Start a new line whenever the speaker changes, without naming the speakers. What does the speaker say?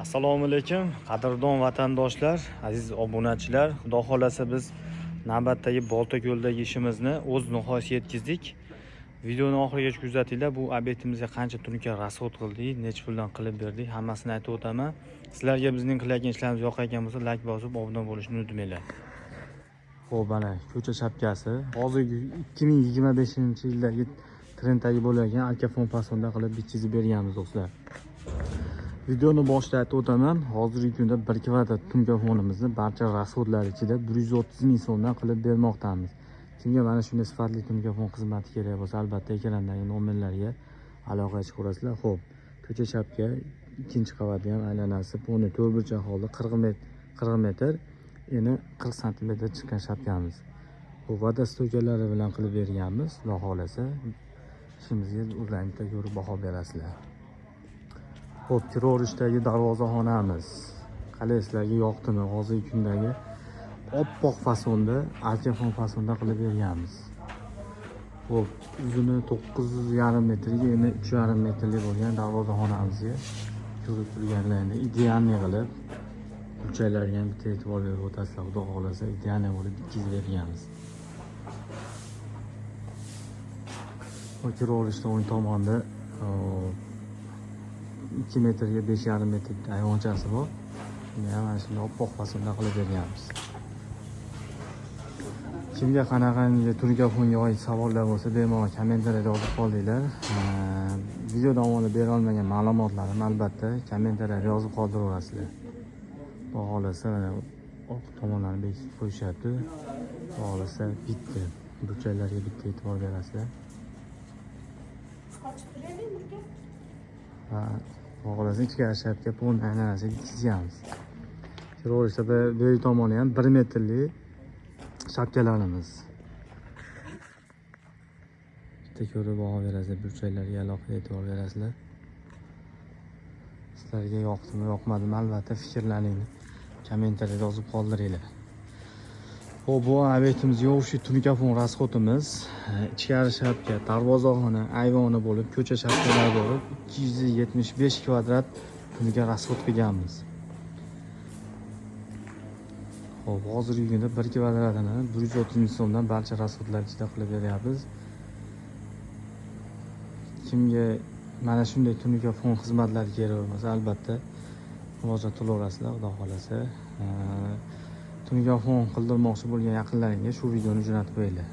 Assalomu alaykum qadrdon vatandoshlar, aziz obunachilar. Xudo xolasa biz navbatdagi Boltako'ldagi ishimizni o'z nihoyasiga yetkazdik. Videoni oxirigacha kuzatinglar. Bu obyektimizga qancha turinka rasxod qildik, necha puldan qilib berdik, hammasini aytib o'taman. Sizlarga bizning qilayotgan ishlarimiz yoqayotgan bo'lsa, like bosib, obuna bo'lishni unutmanglar. Xo'p, mana ko'cha shapkasi. Hozirgi 2025-yildagi trenddagi bo'lgan alkafon fasonda qilib bitkizib berganmiz do'stlar. Videoni boshida aytib o'taman. Hozirgi kunda 1 kvadrat tunkafonimizni barcha rasxodlar ichida 130 ming so'mdan qilib bermoqdamiz. Kimga mana shunday sifatli tunkafon xizmati kerak bo'lsa, albatta ekrandagi nomerlarga aloqa chiqarasizlar. Xo'p, ko'cha shapka, ikkinchi qavatga ham aylanasi, poni 4 burchak holda 40 metr, eni 40 sm chiqqan shapkamiz. Bu vodostoykalari bilan qilib berganmiz. Xudo xolasa ishimizga o'zlaringizga ko'ra baho berasizlar. Xo'p, kirorishdagi darvozaxonamiz. Qalay, sizlarga yoqdimi? Hozirgi kundagi oppoq fasonda, alkafon fasonda qilib berganmiz. Xo'p, uzuni 9,5 metrga, eni 3,5 metrli bo'lgan darvozaxonamizga ko'rib turganlaringiz idealniy qilib, burchaklariga ham bitta e'tibor berib o'tasizlar. Xudo xolasa idealniy bo'lib bitkizib berganmiz. Bu kirorishda o'ng tomonda 2 metrga 5,5 metr ayvonchasi bor. Mana shunday oppoq fasonda qilib berganmiz. Kimga qanaqangi tunkafonga oid savollar bo'lsa, bemalol kommentariyada yozib qoldinglar. Video davomida bera olmagan ma'lumotlarim albatta kommentariyada yozib qoldiraverasizlar. Xudo xolasa mana oq tomonlarni bekitib qo'yishyapti. Xudo xolasa bitta burchaklarga bitta e'tibor berasizlar. Xo'jasin ichkari shapka pon aylanasiga bitkizganmiz. Kirorishda beri tomoni ham 1 metrli shapkalarimiz. Bitta ko'rib baho berasizlar, burchaklarga alohida e'tibor berasizlar. Sizlarga yoqdimi, yoqmadimi, albatta fikrlaringizni kommentariyada yozib qoldiringlar. Xo'p, bu obyektimizga o'xshash tunkafon rasxodimiz, ichkari shapka, darvozaxona, ayvoni bo'lib, ko'cha shapkalari bo'lib 275 kvadrat tunga rasxod qilganmiz. Xo'p, hozirgi kunda 1 kvadratini 130 ming so'mdan barcha rasxodlar ichida qilib beryapmiz. Kimga mana shunday tunkafon xizmatlari kerak bo'lsa, albatta murojaat qilaverasizlar. Xudo xolasa tunkafon qildirmoqchi bo'lgan yaqinlaringga shu videoni jo'natib qo'yinglar.